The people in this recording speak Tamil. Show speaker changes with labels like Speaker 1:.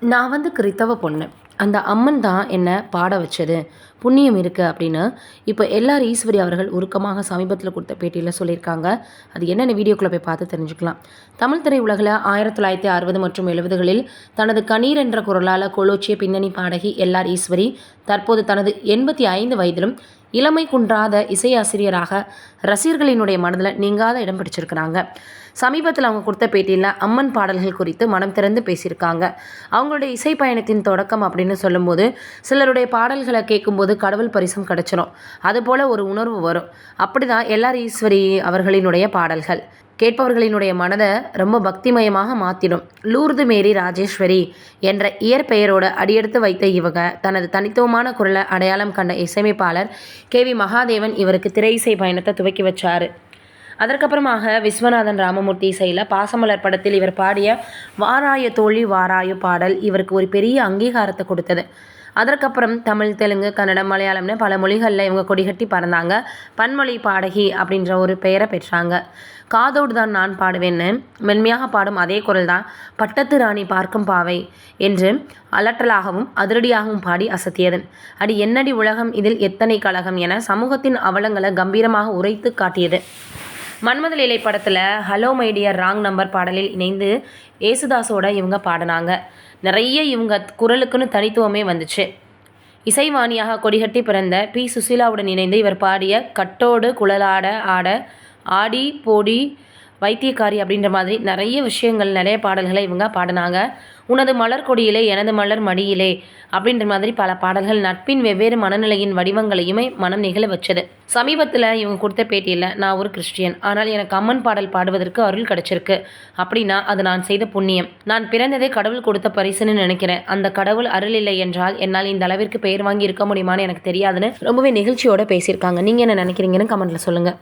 Speaker 1: நான் கிறித்தவ பொண்ணு. அந்த அம்மன் தான் என்ன பாட வச்சது. புண்ணியம் இருக்கு அப்படின்னு இப்போ எல்ஆர் ஈஸ்வரி அவர்கள் உருக்கமாக சமீபத்தில் கொடுத்த பேட்டியில் சொல்லியிருக்காங்க. அது என்னென்ன வீடியோக்குள்ளே போய் பார்த்து தெரிஞ்சுக்கலாம். தமிழ் திரையுலகில் 1960 மற்றும் 70களில் தனது கணீர் என்ற குரலால் கொலோச்சிய பின்னணி பாடகி எல்ஆர் ஈஸ்வரி தற்போது தனது 85 வயதிலும் இளமை குன்றாத இசையாசிரியராக ரசிகர்களினுடைய மனதில் நீங்காத இடம் பிடிச்சிருக்கிறாங்க. சமீபத்தில் அவங்க கொடுத்த பேட்டியில் அம்மன் பாடல்கள் குறித்து மனம் திறந்து பேசியிருக்காங்க. அவங்களுடைய இசை பயணத்தின் தொடக்கம் அப்படின்னு சொல்லும்போது சிலருடைய பாடல்களை கேட்கும்போது கடவுள் பரிசம் கிடச்சிரும், அதுபோல் ஒரு உணர்வு வரும். அப்படி தான் எல்ஆர் ஈஸ்வரி அவர்களினுடைய பாடல்கள் கேட்பவர்களினுடைய மனதை ரொம்ப பக்திமயமாக மாற்றிடும். லூர்து மேரி ராஜேஸ்வரி என்ற இயற்பெயரோடு அடியெடுத்து வைத்த இவங்க தனது தனித்துவமான குரலை அடையாளம் கண்ட இசையமைப்பாளர் KV மகாதேவன் இவருக்கு திரை இசை பயணத்தை துவக்கி வச்சார். அதற்கப்புறமாக விஸ்வநாதன் ராமமூர்த்தி இசையில் பாசமலர் படத்தில் இவர் பாடிய வாராய தோழி வாராயு பாடல் இவருக்கு ஒரு பெரிய அங்கீகாரத்தை கொடுத்தது. அதற்கப்புறம் தமிழ், தெலுங்கு, கன்னடம், மலையாளம்னு பல மொழிகளில் இவங்க கொடிகட்டி பறந்தாங்க. பன்மொழி பாடகி அப்படின்ற ஒரு பெயரை பெற்றாங்க. காதோடு தான் நான் பாடுவேன்னு மென்மையாக பாடும் அதே குரல் தான் பட்டத்து ராணி பார்க்கும் பாவை என்று அலட்டலாகவும் அதிரடியாகவும் பாடி அசத்தியது. அடி என்னடி உலகம், இதில் எத்தனை கலகம் என சமூகத்தின் அவலங்களை கம்பீரமாக உரைத்து காட்டியது. மன்மத லீலை படத்தில் hello my dear wrong number பாடலில் இணைந்து ஏசுதாஸோட இவங்க பாடினாங்க. நிறைய இவங்க குரலுக்குன்னு தனித்துவமே வந்துச்சு. இசைவாணியாக கொடிகட்டி பிறந்த பி. சுசீலாவுடன் இணைந்து இவர் பாடிய கட்டோடு குழலாட ஆட ஆடி போடி வைத்தியக்காரி அப்படின்ற மாதிரி நிறைய விஷயங்கள், நிறைய பாடல்களை இவங்க பாடினாங்க. உனது மலர் கொடியிலே எனது மலர் மடியிலே அப்படின்ற மாதிரி பல பாடல்கள் நட்பின் வெவ்வேறு மனநிலையின் வடிவங்களையுமே மனம் நிகழ வச்சது. சமீபத்தில் இவங்க கொடுத்த பேட்டியில் நான் ஒரு கிறிஸ்டியன், ஆனால் எனக்கு அம்மன் பாடல் பாடுவதற்கு அருள் கிடச்சிருக்கு அப்படின்னா அது நான் செய்த புண்ணியம். நான் பிறந்ததே கடவுள் கொடுத்த பரிசுன்னு நினைக்கிறேன். அந்த கடவுள் அருள் இல்லை என்றால் என்னால் இந்த அளவிற்கு பெயர் வாங்கி இருக்க முடியுமான்னு எனக்கு தெரியாதுன்னு ரொம்பவே நெகிழ்ச்சியோடு பேசியிருக்காங்க. நீங்கள் என்ன நினைக்கிறீங்கன்னு கமெண்ட்டில் சொல்லுங்கள்.